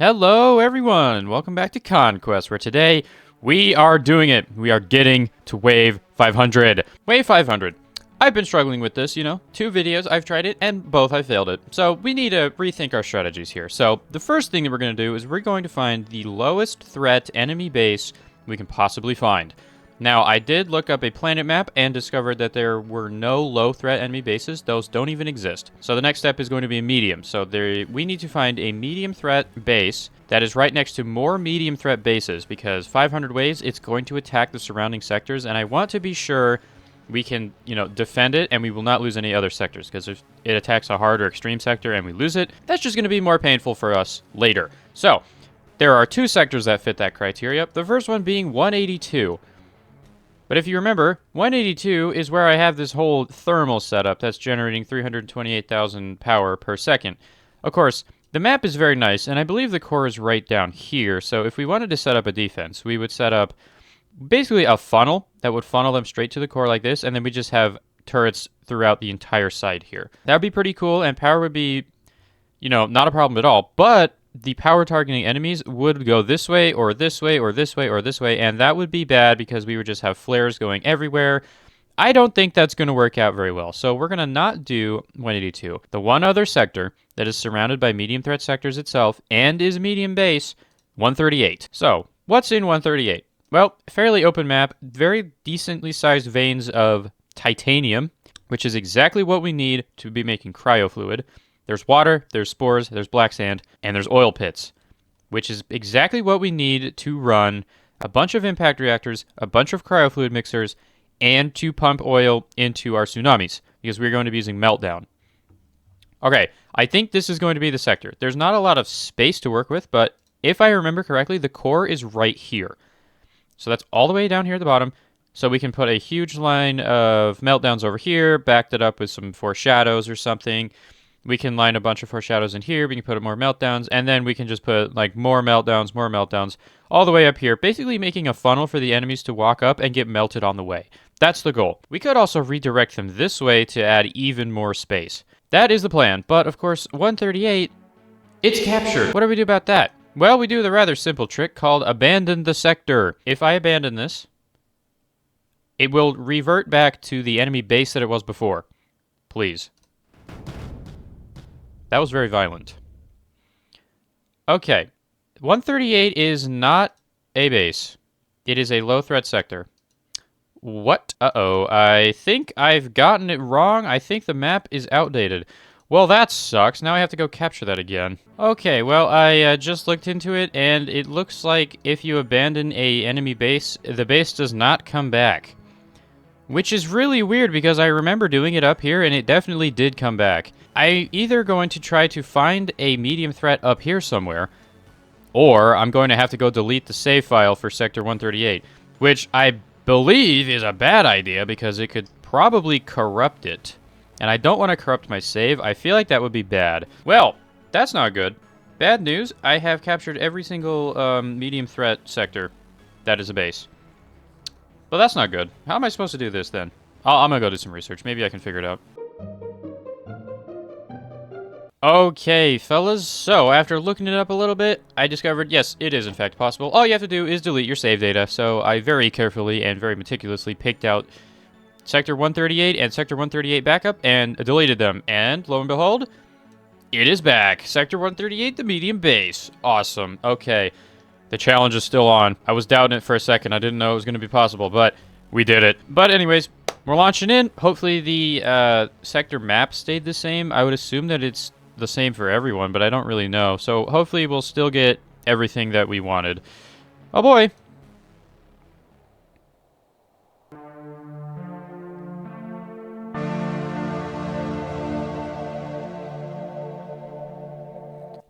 Hello, everyone! Welcome back to Conquest, where today we are doing it. We are getting to Wave 500. Wave 500. I've been struggling with this, 2 videos, I've tried it, and both I failed it. So we need to rethink our strategies here. So the first thing that we're going to do is we're going to find the lowest threat enemy base we can possibly find. Now, I did look up a planet map and discovered that there were no low-threat enemy bases. Those don't even exist. So the next step is going to be a medium. So we need to find a medium-threat base that is right next to more medium-threat bases, because 500 waves, it's going to attack the surrounding sectors, and I want to be sure we can, defend it, and we will not lose any other sectors, because if it attacks a hard or extreme sector and we lose it, that's just going to be more painful for us later. So, there are 2 sectors that fit that criteria. The first one being 182. But if you remember, 182 is where I have this whole thermal setup that's generating 328,000 power per second. Of course, the map is very nice, and I believe the core is right down here, so if we wanted to set up a defense, we would set up basically a funnel that would funnel them straight to the core like this, and then we just have turrets throughout the entire site here. That would be pretty cool, and power would be, not a problem at all, but the power targeting enemies would go this way, or this way, or this way, or this way, and that would be bad because we would just have flares going everywhere. I don't think that's going to work out very well, so we're going to not do 182. The one other sector that is surrounded by medium threat sectors itself and is medium base, 138. So, what's in 138? Well, fairly open map, very decently sized veins of titanium, which is exactly what we need to be making cryofluid. There's water, there's spores, there's black sand, and there's oil pits, which is exactly what we need to run a bunch of impact reactors, a bunch of cryofluid mixers, and to pump oil into our tsunamis, because we're going to be using meltdown. Okay, I think this is going to be the sector. There's not a lot of space to work with, but if I remember correctly, the core is right here. So that's all the way down here at the bottom. So we can put a huge line of meltdowns over here, backed it up with some foreshadows or something. We can line a bunch of foreshadows in here, we can put more meltdowns, and then we can just put like more meltdowns, all the way up here, basically making a funnel for the enemies to walk up and get melted on the way. That's the goal. We could also redirect them this way to add even more space. That is the plan, but of course, 138, it's captured. What do we do about that? Well, we do the rather simple trick called abandon the sector. If I abandon this, it will revert back to the enemy base that it was before. Please. That was very violent. Okay. 138 is not a base. It is a low threat sector. What? Uh-oh. I think I've gotten it wrong. I think the map is outdated. Well, that sucks. Now I have to go capture that again. Okay, well, I just looked into it, and it looks like if you abandon a enemy base, the base does not come back. Which is really weird because I remember doing it up here and it definitely did come back. I'm either going to try to find a medium threat up here somewhere, or I'm going to have to go delete the save file for Sector 138, which I believe is a bad idea because it could probably corrupt it. And I don't want to corrupt my save. I feel like that would be bad. Well, that's not good. Bad news, I have captured every single medium threat sector that is a base. But that's not good. How am I supposed to do this, then? I'm gonna go do some research. Maybe I can figure it out. Okay, fellas. So, after looking it up a little bit, I discovered, yes, it is in fact possible. All you have to do is delete your save data. So, I very carefully and very meticulously picked out Sector 138 and Sector 138 backup and deleted them. And, lo and behold, it is back. Sector 138, the medium base. Awesome. Okay. The challenge is still on. I was doubting it for a second. I didn't know it was going to be possible, but we did it. But anyways, we're launching in. Hopefully the sector map stayed the same. I would assume that it's the same for everyone, but I don't really know. So hopefully we'll still get everything that we wanted. Oh boy.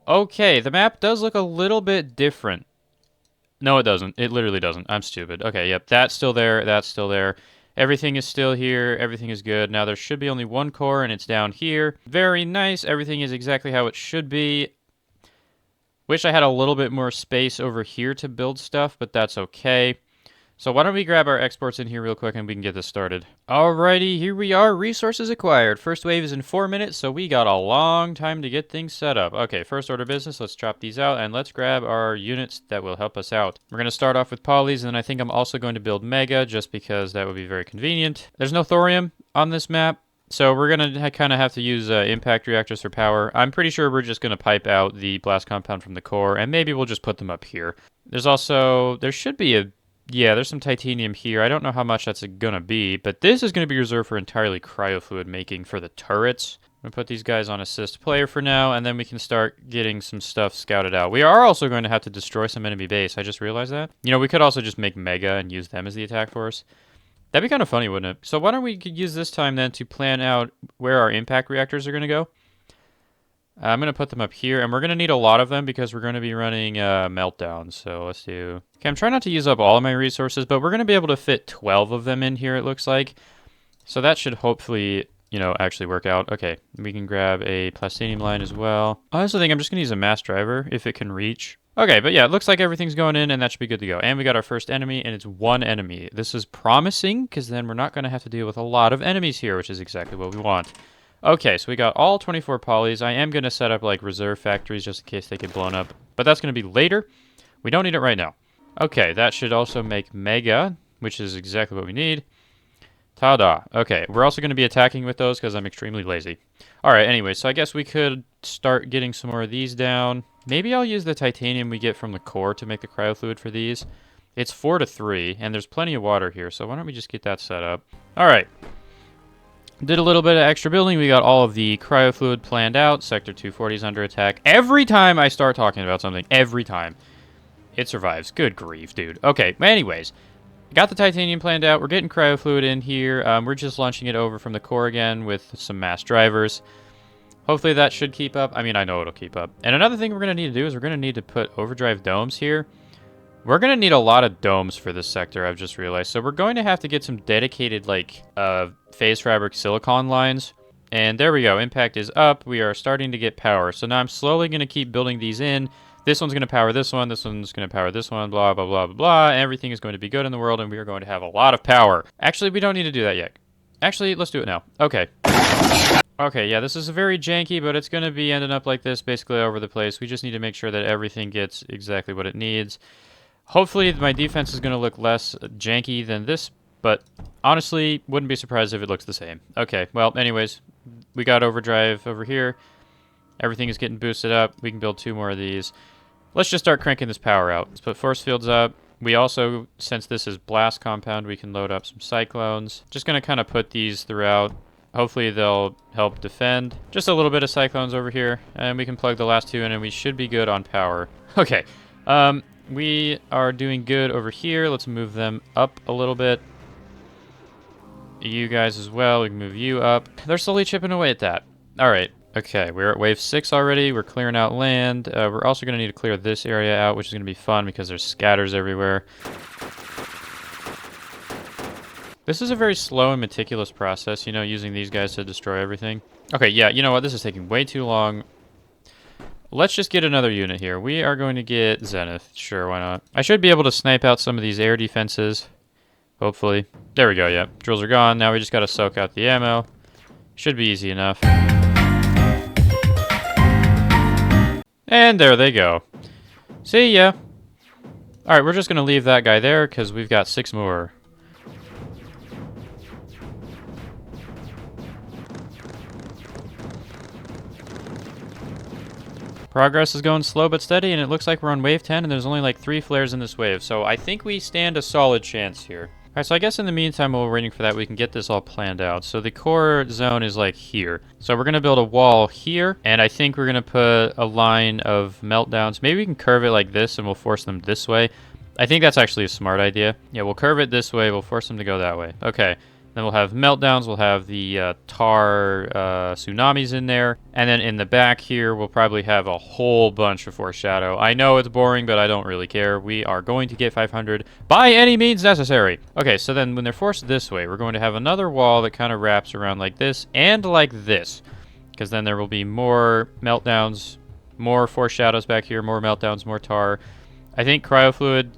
Okay, the map does look a little bit different. No, it doesn't. It literally doesn't. I'm stupid. Okay, yep, that's still there. That's still there. Everything is still here. Everything is good. Now, there should be only one core, and it's down here. Very nice. Everything is exactly how it should be. Wish I had a little bit more space over here to build stuff, but that's okay. So why don't we grab our exports in here real quick and we can get this started. Alrighty, here we are. Resources acquired. First wave is in 4 minutes, so we got a long time to get things set up. Okay, first order business. Let's chop these out and let's grab our units that will help us out. We're going to start off with polys, and then I think I'm also going to build mega just because that would be very convenient. There's no thorium on this map, so we're going to kind of have to use impact reactors for power. I'm pretty sure we're just going to pipe out the blast compound from the core, and maybe we'll just put them up here. There should be a Yeah, there's some titanium here. I don't know how much that's gonna be, but this is gonna be reserved for entirely cryofluid making for the turrets. I'm gonna put these guys on assist player for now, and then we can start getting some stuff scouted out. We are also going to have to destroy some enemy base. I just realized that. You know, we could also just make mega and use them as the attack force. That'd be kind of funny, wouldn't it? So why don't we use this time then to plan out where our impact reactors are gonna go? I'm going to put them up here, and we're going to need a lot of them because we're going to be running meltdowns. So let's do... Okay, I'm trying not to use up all of my resources, but we're going to be able to fit 12 of them in here, it looks like. So that should hopefully, you know, actually work out. Okay, we can grab a plastinium line as well. I also think I'm just going to use a mass driver if it can reach. Okay, but yeah, it looks like everything's going in, and that should be good to go. And we got our first enemy, and it's one enemy. This is promising, because then we're not going to have to deal with a lot of enemies here, which is exactly what we want. Okay, so we got all 24 polys. I am going to set up like reserve factories just in case they get blown up, but that's going to be later. We don't need it right now. Okay, that should also make mega, which is exactly what we need. Ta-da. Okay, we're also going to be attacking with those because I'm extremely lazy. All right, anyway, so I guess we could start getting some more of these down. Maybe I'll use the titanium we get from the core to make the cryofluid for these. It's 4 to 3, and there's plenty of water here, so why don't we just get that set up? All right. Did a little bit of extra building. We got all of the cryofluid planned out. Sector 240 is under attack. Every time I start talking about something, every time, it survives. Good grief, dude. Okay, anyways, got the titanium planned out. We're getting cryofluid in here. We're just launching it over from the core again with some mass drivers. Hopefully that should keep up. I mean, I know it'll keep up. And another thing we're going to need to do is we're going to need to put overdrive domes here. We're going to need a lot of domes for this sector, I've just realized. So we're going to have to get some dedicated, like, phase fabric silicon lines. And there we go. Impact is up. We are starting to get power. So now I'm slowly going to keep building these in. This one's going to power this one. This one's going to power this one. Blah, blah, blah, blah, blah. Everything is going to be good in the world, and we are going to have a lot of power. Actually, we don't need to do that yet. Actually, let's do it now. Okay. Okay, yeah, this is very janky, but it's going to be ending up like this basically over the place. We just need to make sure that everything gets exactly what it needs. Hopefully my defense is going to look less janky than this, but honestly, wouldn't be surprised if it looks the same. Okay, well, anyways, we got overdrive over here. Everything is getting boosted up. We can build 2 more of these. Let's just start cranking this power out. Let's put force fields up. We also, since this is blast compound, we can load up some cyclones. Just going to kind of put these throughout. Hopefully they'll help defend. Just a little bit of cyclones over here, and we can plug the last 2 in, and we should be good on power. Okay, we are doing good over here. Let's move them up a little bit. You guys as well. We can move you up. They're slowly chipping away at that. All right. Okay, we're at wave 6 already. We're clearing out land. We're also going to need to clear this area out, which is going to be fun because there's scatters everywhere. This is a very slow and meticulous process, you know, using these guys to destroy everything. Okay, yeah, you know what? This is taking way too long. Let's just get another unit here. We are going to get Zenith. Sure, why not? I should be able to snipe out some of these air defenses. Hopefully. There we go, yeah. Drills are gone. Now we just got to soak out the ammo. Should be easy enough. And there they go. See ya. Alright, we're just going to leave that guy there because we've got 6 more. Progress is going slow but steady, and it looks like we're on wave 10, and there's only like 3 flares in this wave, so I think we stand a solid chance here. Alright, so I guess in the meantime, while we're waiting for that, we can get this all planned out. So the core zone is like here. So we're going to build a wall here, and I think we're going to put a line of meltdowns. Maybe we can curve it like this, and we'll force them this way. I think that's actually a smart idea. Yeah, we'll curve it this way, we'll force them to go that way. Okay. Then we'll have meltdowns, we'll have the tar tsunamis in there. And then in the back here, we'll probably have a whole bunch of foreshadow. I know it's boring, but I don't really care. We are going to get 500 by any means necessary. Okay, so then when they're forced this way, we're going to have another wall that kind of wraps around like this and like this. Because then there will be more meltdowns, more foreshadows back here, more meltdowns, more tar. I think cryofluid,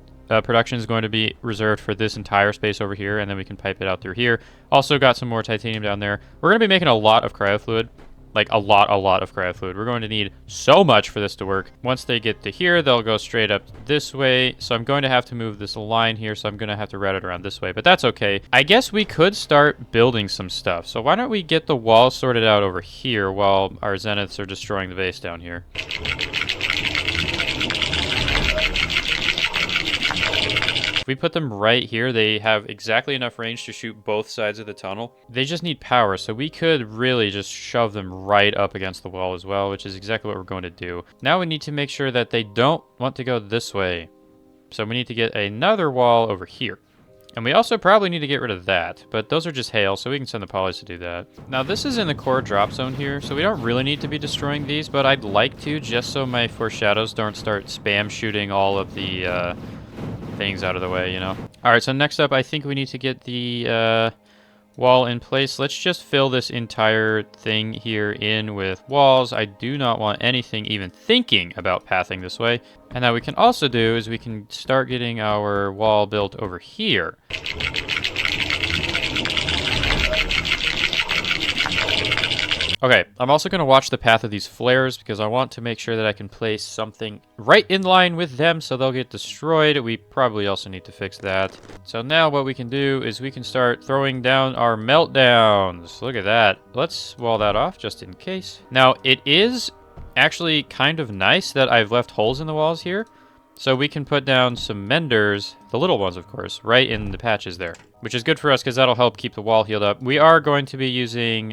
production is going to be reserved for this entire space over here, and then we can pipe it out through here. Also got some more titanium down there. We're going to be making a lot of cryo fluid. Like a lot of cryo fluid. We're going to need so much for this to work. Once they get to here, they'll go straight up this way. So I'm going to have to move this line here. So I'm going to have to route it around this way, but that's okay. I guess we could start building some stuff. So why don't we get the walls sorted out over here while our zeniths are destroying the base down here. If we put them right here, they have exactly enough range to shoot both sides of the tunnel. They just need power, so we could really just shove them right up against the wall as well, which is exactly what we're going to do. Now we need to make sure that they don't want to go this way. So we need to get another wall over here. And we also probably need to get rid of that, but those are just hail, so we can send the polys to do that. Now this is in the core drop zone here, so we don't really need to be destroying these, but I'd like to, just so my foreshadows don't start spam shooting all of the things out of the way, you know. All right, so next up, I think we need to get the wall in place. Let's just fill this entire thing here in with walls. I do not want anything even thinking about pathing this way. And now we can also do is we can start getting our wall built over here. Okay, I'm also going to watch the path of these flares because I want to make sure that I can place something right in line with them so they'll get destroyed. We probably also need to fix that. So now what we can do is we can start throwing down our meltdowns. Look at that. Let's wall that off just in case. Now, it is actually kind of nice that I've left holes in the walls here. So we can put down some menders, the little ones of course, right in the patches there. Which is good for us because that'll help keep the wall healed up. We are going to be using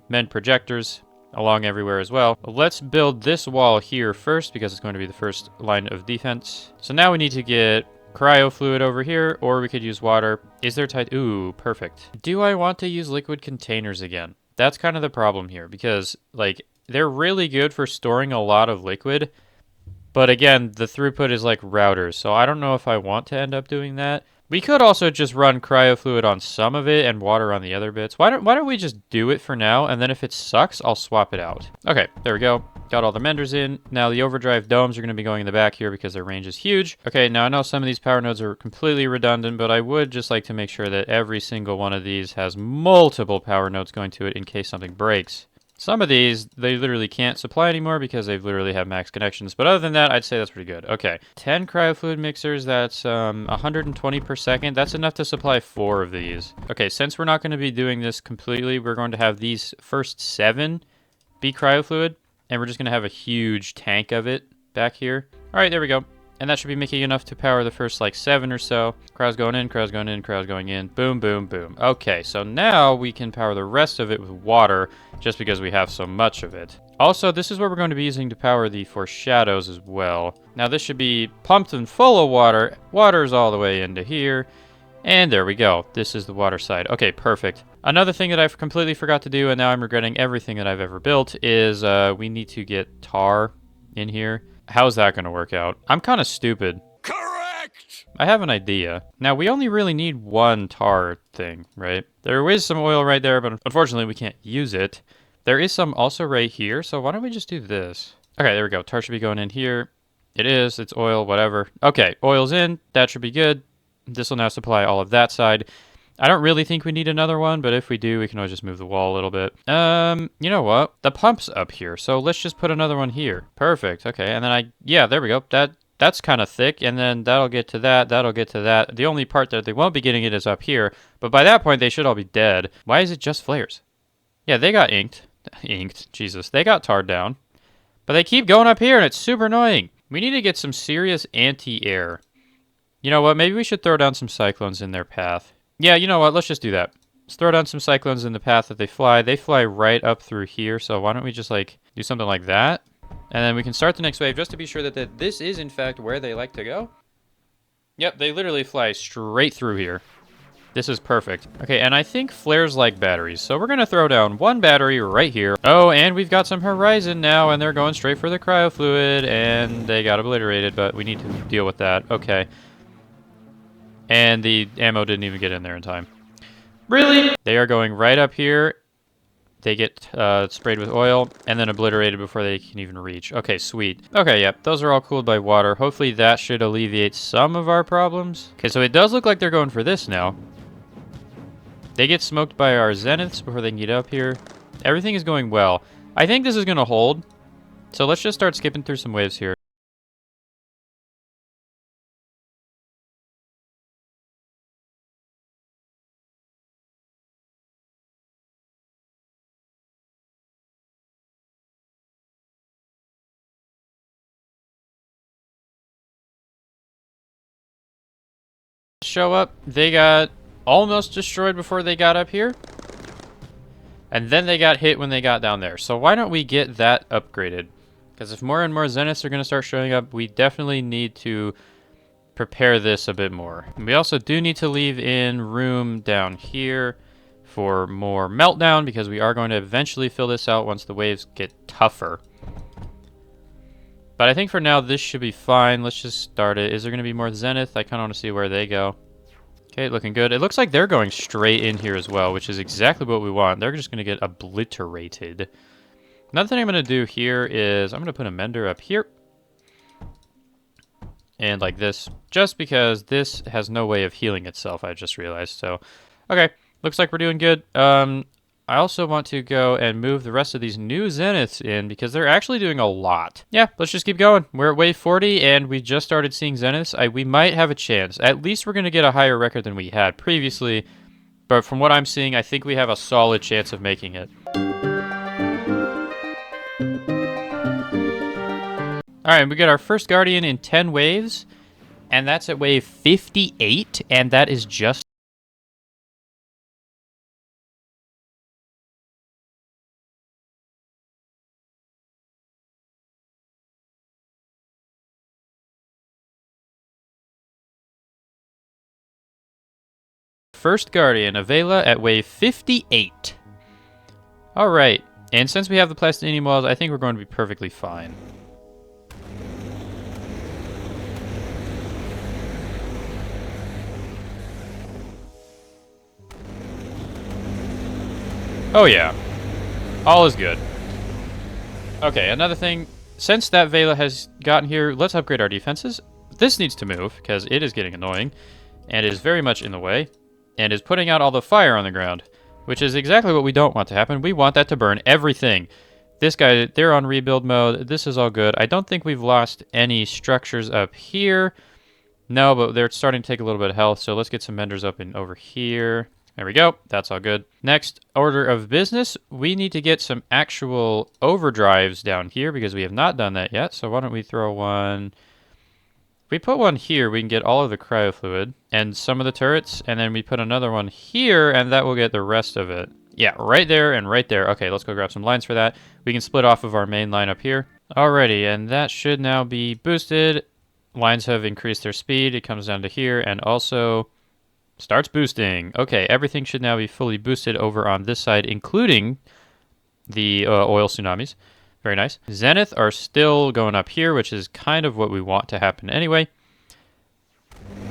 mend projectors along everywhere as well. Let's build this wall here first because it's going to be the first line of defense. So now we need to get cryo fluid over here, or we could use water. Is there Ooh, perfect. Do I want to use liquid containers again? That's kind of the problem here because like they're really good for storing a lot of liquid. But again, the throughput is like routers, so I don't know if I want to end up doing that. We could also just run cryo fluid on some of it and water on the other bits. Why don't we just do it for now, and then if it sucks, I'll swap it out. Okay, there we go. Got all the menders in. Now the overdrive domes are going to be going in the back here because their range is huge. Okay, now I know some of these power nodes are completely redundant, but I would just like to make sure that every single one of these has multiple power nodes going to it in case something breaks. Some of these, they literally can't supply anymore because they've literally have max connections. But other than that, I'd say that's pretty good. Okay, 10 cryofluid mixers, that's 120 per second. That's enough to supply 4 of these. Okay, since we're not going to be doing this completely, we're going to have these first 7 be cryofluid. And we're just going to have a huge tank of it back here. All right, there we go. And that should be making enough to power the first like 7 or so. Cryo's going in, cryo's going in, cryo's going in. Boom, boom, boom. Okay, so now we can power the rest of it with water just because we have so much of it. Also, this is what we're going to be using to power the foreshadows as well. Now this should be pumped and full of water. Water's all the way into here. And there we go. This is the water side. Okay, perfect. Another thing that I completely forgot to do, and now I'm regretting everything that I've ever built, is we need to get tar in here. How's that going to work out? I'm kind of stupid. Correct! I have an idea. Now, we only really need 1 tar thing, right? There is some oil right there, but unfortunately we can't use it. There is some also right here, so why don't we just do this? Okay, there we go. Tar should be going in here. It is. It's oil, whatever. Okay, oil's in. That should be good. This will now supply all of that side. I don't really think we need another one, but if we do, we can always just move the wall a little bit. You know what? The pump's up here, so let's just put another one here. Perfect. Okay, and then yeah, there we go. That's kind of thick, and then that'll get to that, that'll get to that. The only part that they won't be getting it is up here, but by that point, they should all be dead. Why is it just flares? Yeah, they got inked. Jesus. They got tarred down. But they keep going up here, and it's super annoying. We need to get some serious anti-air. You know what? Maybe we should throw down some cyclones in their path. Yeah, you know what? Let's just do that. Let's throw down some cyclones in the path that they fly. They fly right up through here, so why don't we just, like, do something like that? And then we can start the next wave just to be sure that this is, in fact, where they like to go. Yep, they literally fly straight through here. This is perfect. Okay, and I think flares like batteries, so we're going to throw down 1 battery right here. Oh, and we've got some horizon now, and they're going straight for the cryo fluid, and they got obliterated, but we need to deal with that. Okay. And the ammo didn't even get in there in time. Really? They are going right up here they get sprayed with oil and then obliterated before they can even reach. Okay, sweet. Okay, yep, those are all cooled by water. Hopefully that should alleviate some of our problems. Okay, so it does look like they're going for this now. They get smoked by our zeniths before they can get up here. Everything is going well. I think this is going to hold. So let's just start skipping through some waves here. Show up. They got almost destroyed before they got up here. And then they got hit when they got down there. So why don't we get that upgraded? Because if more and more zeniths are going to start showing up, we definitely need to prepare this a bit more. And we also do need to leave in room down here for more meltdown, because we are going to eventually fill this out once the waves get tougher. But I think for now this should be fine. Let's just start it. Is there going to be more zenith? I kind of want to see where they go. Okay, looking good. It looks like they're going straight in here as well, which is exactly what we want. They're just going to get obliterated. Another thing I'm going to do here is I'm going to put a mender up here. And like this, just because this has no way of healing itself, I just realized. So, okay, looks like we're doing good. I also want to go and move the rest of these new zeniths in because they're actually doing a lot. Yeah, let's just keep going. We're at wave 40 and we just started seeing zeniths. We might have a chance. At least we're going to get a higher record than we had previously. But from what I'm seeing, I think we have a solid chance of making it. Alright, we got our first Guardian in 10 waves. And that's at wave 58. And that is just... First Guardian, Avela at wave 58. Alright, and since we have the plastinium walls, I think we're going to be perfectly fine. Oh yeah, all is good. Okay, another thing, since that Vela has gotten here, let's upgrade our defenses. This needs to move, because it is getting annoying, and is very much in the way. And is putting out all the fire on the ground, which is exactly what we don't want to happen. We want that to burn everything. This guy, they're on rebuild mode. This is all good. I don't think we've lost any structures up here. No, but they're starting to take a little bit of health, so let's get some menders up and over here. There we go. That's all good. Next order of business, we need to get some actual overdrives down here because we have not done that yet. So why don't we throw one... If we put one here, we can get all of the cryo fluid and some of the turrets, and then we put another one here, and that will get the rest of it. Yeah, right there and right there. Okay, let's go grab some lines for that. We can split off of our main line up here. Alrighty, and that should now be boosted. Lines have increased their speed. It comes down to here, and also starts boosting. Okay, everything should now be fully boosted over on this side, including the oil tsunamis. Very nice. Zenith are still going up here, which is kind of what we want to happen anyway.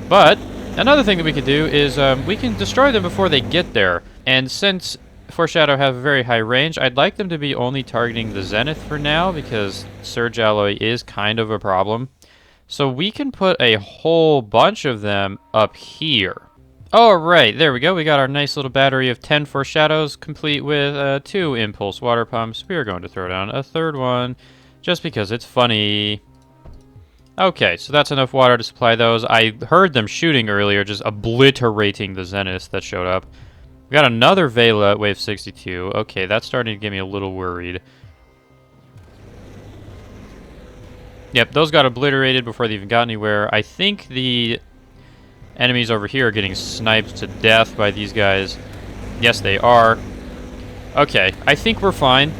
But another thing that we could do is we can destroy them before they get there. And since Foreshadow have a very high range, I'd like them to be only targeting the Zenith for now, because Surge Alloy is kind of a problem. So we can put a whole bunch of them up here. Alright, there we go. We got our nice little battery of 10 Foreshadows, complete with 2 Impulse water pumps. We are going to throw down a third one, just because it's funny. Okay, so that's enough water to supply those. I heard them shooting earlier, just obliterating the Zeniths that showed up. We got another Vela at wave 62. Okay, that's starting to get me a little worried. Yep, those got obliterated before they even got anywhere. I think the enemies over here are getting sniped to death by these guys. Yes, they are. Okay, I think we're fine.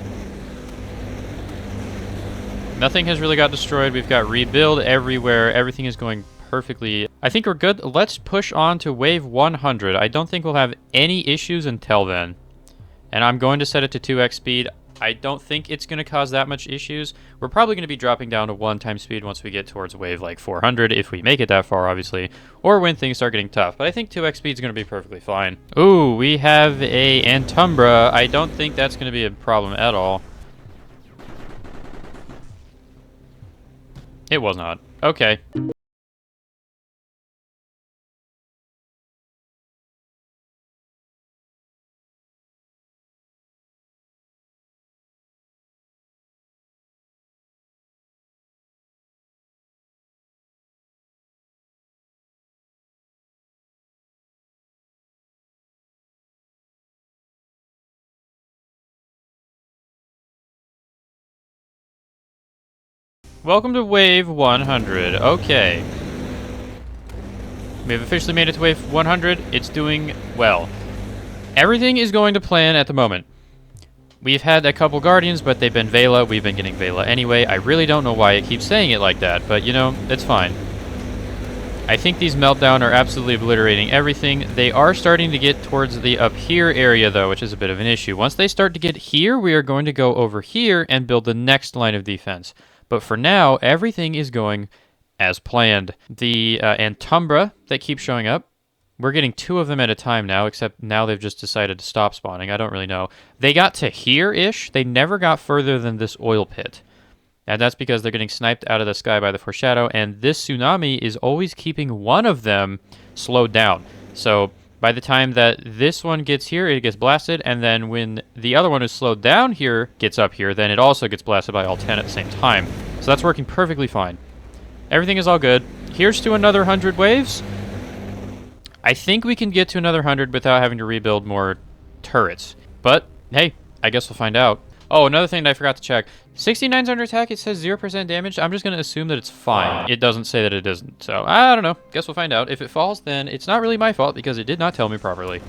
Nothing has really got destroyed. We've got rebuild everywhere. Everything is going perfectly. I think we're good. Let's push on to wave 100. I don't think we'll have any issues until then. And I'm going to set it to 2x speed. I don't think it's going to cause that much issues. We're probably going to be dropping down to 1 times speed once we get towards wave like 400, if we make it that far, obviously, or when things start getting tough. But I think 2x speed is going to be perfectly fine. Ooh, we have a Antumbra. I don't think that's going to be a problem at all. It was not. Okay. Welcome to wave 100. Okay. We have officially made it to wave 100. It's doing well. Everything is going to plan at the moment. We've had a couple Guardians, but they've been Vela. We've been getting Vela anyway. I really don't know why it keeps saying it like that, but you know, it's fine. I think these Meltdown are absolutely obliterating everything. They are starting to get towards the up here area, though, which is a bit of an issue. Once they start to get here, we are going to go over here and build the next line of defense. But for now, everything is going as planned. The Antumbra that keeps showing up, we're getting 2 of them at a time now, except now they've just decided to stop spawning. I don't really know. They got to here-ish. They never got further than this oil pit. And that's because they're getting sniped out of the sky by the foreshadow, and this tsunami is always keeping one of them slowed down. So by the time that this one gets here, it gets blasted, and then when the other one is slowed down here, gets up here, then it also gets blasted by all 10 at the same time. So that's working perfectly fine. Everything is all good. Here's to another 100 waves. I think we can get to another 100 without having to rebuild more turrets. But, hey, I guess we'll find out. Oh, another thing that I forgot to check. 69's under attack, it says 0% damage. I'm just going to assume that it's fine. It doesn't say that it isn't. So, I don't know. Guess we'll find out. If it falls, then it's not really my fault because it did not tell me properly.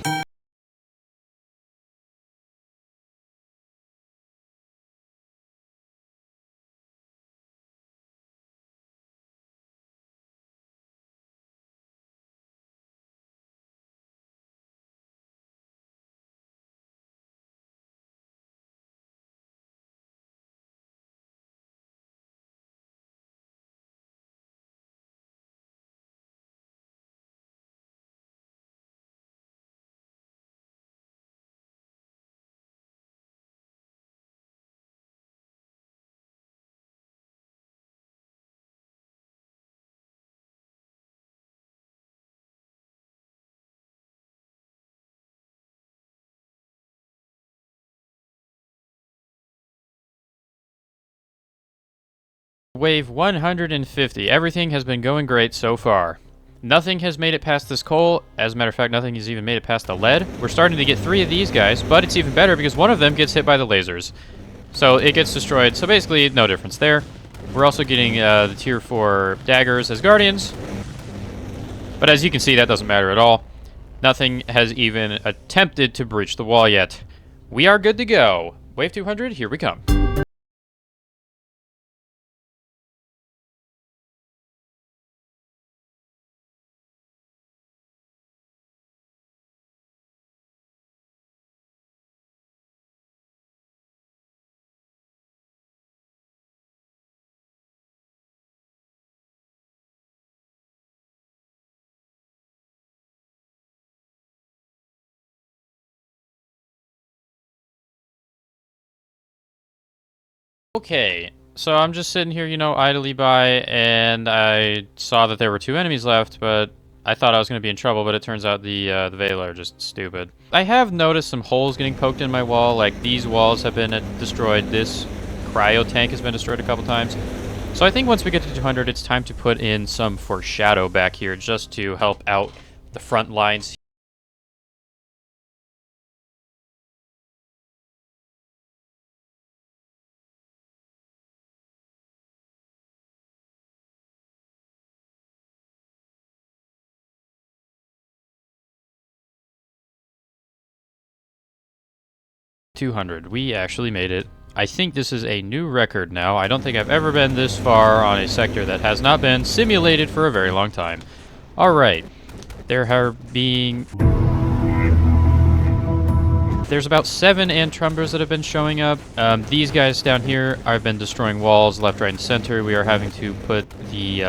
Wave 150. Everything has been going great so far. Nothing has made it past this coal. As a matter of fact, nothing has even made it past the lead. We're starting to get 3 of these guys, but it's even better because one of them gets hit by the lasers. So it gets destroyed. So basically, no difference there. We're also getting the tier 4 daggers as guardians. But as you can see, that doesn't matter at all. Nothing has even attempted to breach the wall yet. We are good to go. Wave 200, here we come. Okay, so I'm just sitting here, you know, idly by, and I saw that there were 2 enemies left, but I thought I was going to be in trouble, but it turns out the Vela are just stupid. I have noticed some holes getting poked in my wall, like these walls have been destroyed, this cryo tank has been destroyed a couple times. So I think once we get to 200, it's time to put in some foreshadow back here, just to help out the front lines. $200. We actually made it. I think this is a new record now. I don't think I've ever been this far on a sector that has not been simulated for a very long time. Alright. There There's about 7 Antrumbers that have been showing up. These guys down here have been destroying walls left, right, and center. We are having to put the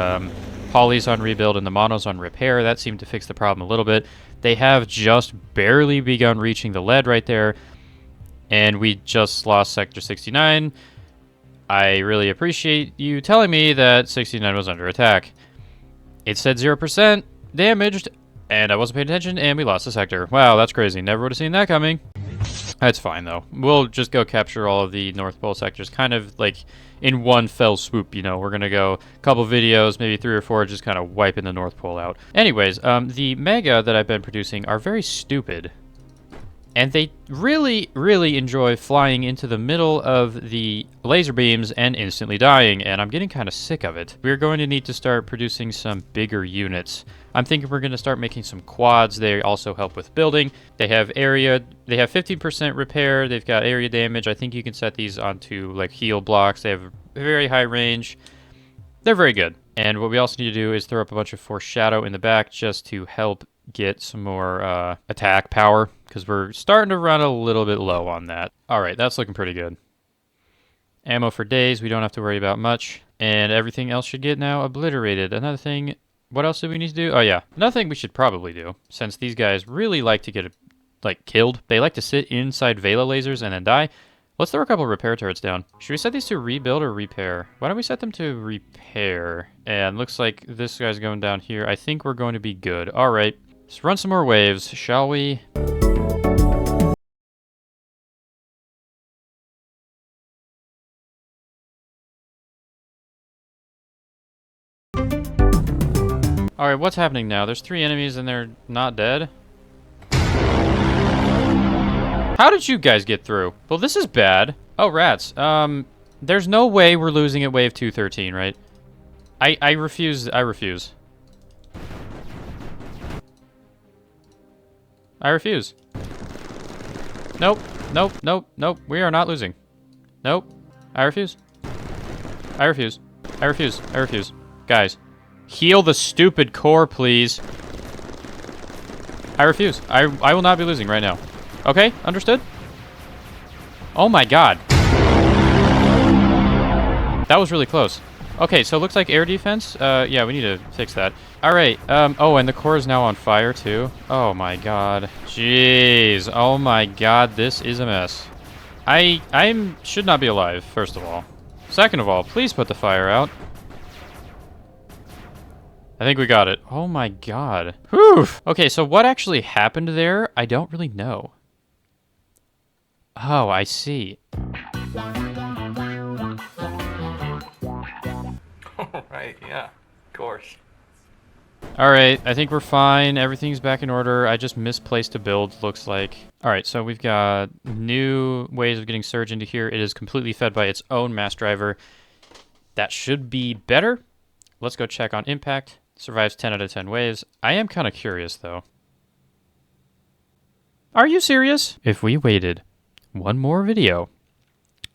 polys on rebuild and the monos on repair. That seemed to fix the problem a little bit. They have just barely begun reaching the lead right there, and we just lost Sector 69. I really appreciate you telling me that 69 was under attack. It said 0% damaged, and I wasn't paying attention, and we lost the sector. Wow, that's crazy. Never would have seen that coming. That's fine, though. We'll just go capture all of the North Pole sectors kind of like in one fell swoop, you know. We're going to go a couple videos, maybe 3 or 4, just kind of wiping the North Pole out. Anyways, the Mega that I've been producing are very stupid. And they really, really enjoy flying into the middle of the laser beams and instantly dying, and I'm getting kind of sick of it. We're going to need to start producing some bigger units. I'm thinking we're going to start making some quads. They also help with building. They have area, they have 15% repair, they've got area damage. I think you can set these onto like heal blocks. They have a very high range. They're very good. And what we also need to do is throw up a bunch of foreshadow in the back just to help get some more attack power, because we're starting to run a little bit low on that. All right, that's looking pretty good. Ammo for days, we don't have to worry about much. And everything else should get now obliterated. Another thing, what else do we need to do? Oh yeah, another thing we should probably do, since these guys really like to get killed. They like to sit inside Vela lasers and then die. Let's throw a couple repair turrets down. Should we set these to rebuild or repair? Why don't we set them to repair? And looks like this guy's going down here. I think we're going to be good. All right, let's run some more waves, shall we? All right, what's happening now? There's 3 enemies and they're not dead? How did you guys get through? Well, this is bad. Oh, rats. There's no way we're losing at wave 213, right? I refuse. I refuse. I refuse. Nope. Nope. Nope. Nope. We are not losing. Nope. I refuse. I refuse. I refuse. I refuse. Guys, heal the stupid core, please. I refuse. I will not be losing right now. Okay, understood? Oh my god. That was really close. Okay, so it looks like air defense. Yeah, we need to fix that. Alright, oh, and the core is now on fire too. Oh my god. Jeez. Oh my god, this is a mess. I should not be alive, first of all. Second of all, please put the fire out. I think we got it. Oh my god. Whew. Okay, so what actually happened there? I don't really know. Oh, I see. Right, yeah, of course. Alright, I think we're fine. Everything's back in order. I just misplaced a build, looks like. Alright, so we've got new ways of getting Surge into here. It is completely fed by its own mass driver. That should be better. Let's go check on impact. Survives 10 out of 10 waves. I am kind of curious, though. Are you serious? If we waited one more video,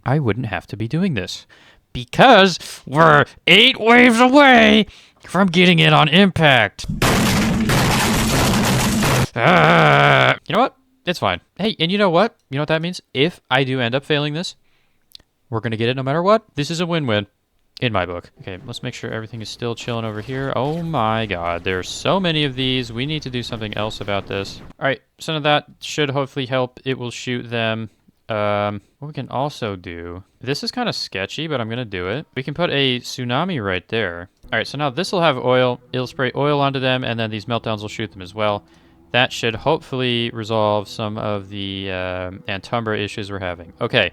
I wouldn't have to be doing this. Because we're 8 waves away from getting it on impact. You know what? It's fine. Hey, and you know what? You know what that means? If I do end up failing this, we're going to get it no matter what. This is a win-win. In my book. Okay, let's make sure everything is still chilling over here. Oh my god, there's so many of these. We need to do something else about this. Alright, some of that should hopefully help. It will shoot them. What we can also do... This is kind of sketchy, but I'm going to do it. We can put a tsunami right there. Alright, so now this will have oil. It'll spray oil onto them, and then these meltdowns will shoot them as well. That should hopefully resolve some of the Antumbra issues we're having. Okay,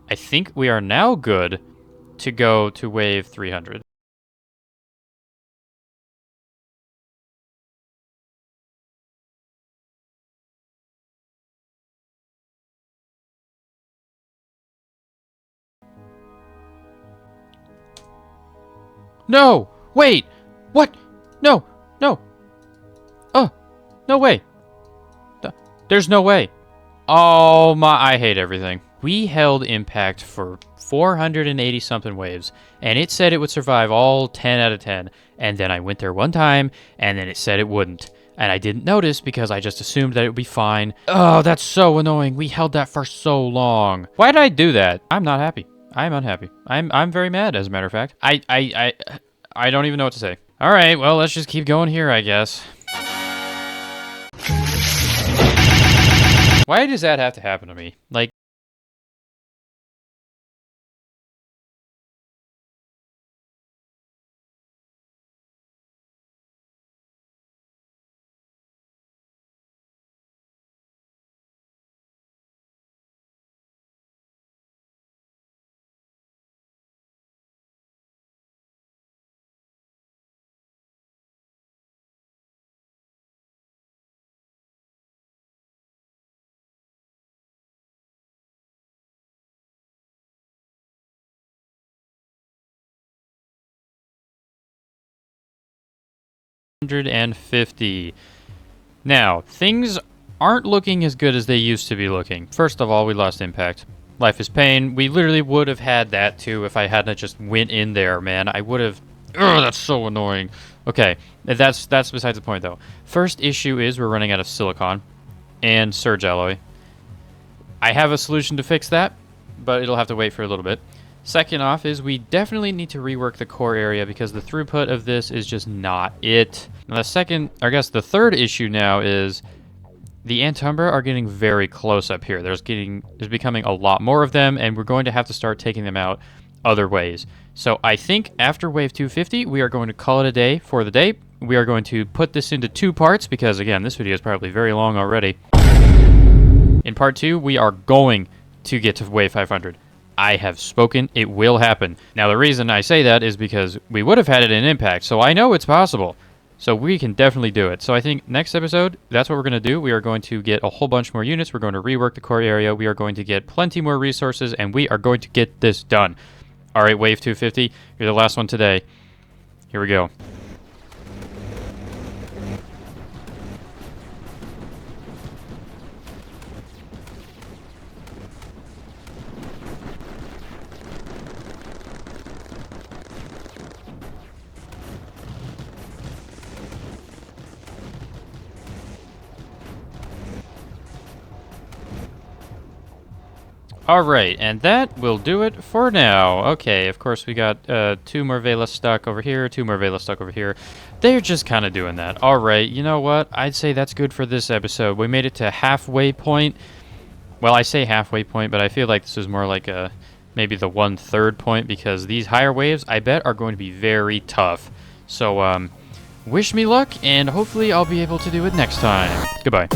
I think we are now good to go to wave 300. No! Wait! What? No! No! Oh! No way! There's no way! Oh my, I hate everything. We held impact for 480 something waves, and it said it would survive all 10 out of 10, and then I went there one time, and then it said it wouldn't. And I didn't notice because I just assumed that it would be fine. Oh, that's so annoying. We held that for so long. Why did I do that? I'm not happy. I'm unhappy. I'm very mad, as a matter of fact. I don't even know what to say. All right, well, let's just keep going here, I guess. Why does that have to happen to me? Like, $150. Now, things aren't looking as good as they used to be looking. First of all, we lost impact. Life is pain. We literally would have had that too if I hadn't just went in there, man. I would have... Ugh, that's so annoying. Okay, that's besides the point though. First issue is we're running out of silicon and surge alloy. I have a solution to fix that, but it'll have to wait for a little bit. Second off is we definitely need to rework the core area because the throughput of this is just not it. Now the third issue now is the Antumbra are getting very close up here. There's becoming a lot more of them, and we're going to have to start taking them out other ways. So I think after wave 250, we are going to call it a day for the day. We are going to put this into 2 parts because, again, this video is probably very long already. In part 2, we are going to get to wave 500. I have spoken. It will happen. Now, the reason I say that is because we would have had it in Impact, so I know it's possible. So we can definitely do it. So I think next episode, that's what we're going to do. We are going to get a whole bunch more units. We're going to rework the core area. We are going to get plenty more resources, and we are going to get this done. All right, Wave 250, you're the last one today. Here we go. Alright, and that will do it for now. Okay, of course we got 2 more Vela stuck over here, 2 more Vela stuck over here. They're just kind of doing that. Alright, you know what? I'd say that's good for this episode. We made it to halfway point. Well, I say halfway point, but I feel like this is more like maybe the 1/3 point because these higher waves, I bet, are going to be very tough. So, wish me luck, and hopefully I'll be able to do it next time. Goodbye.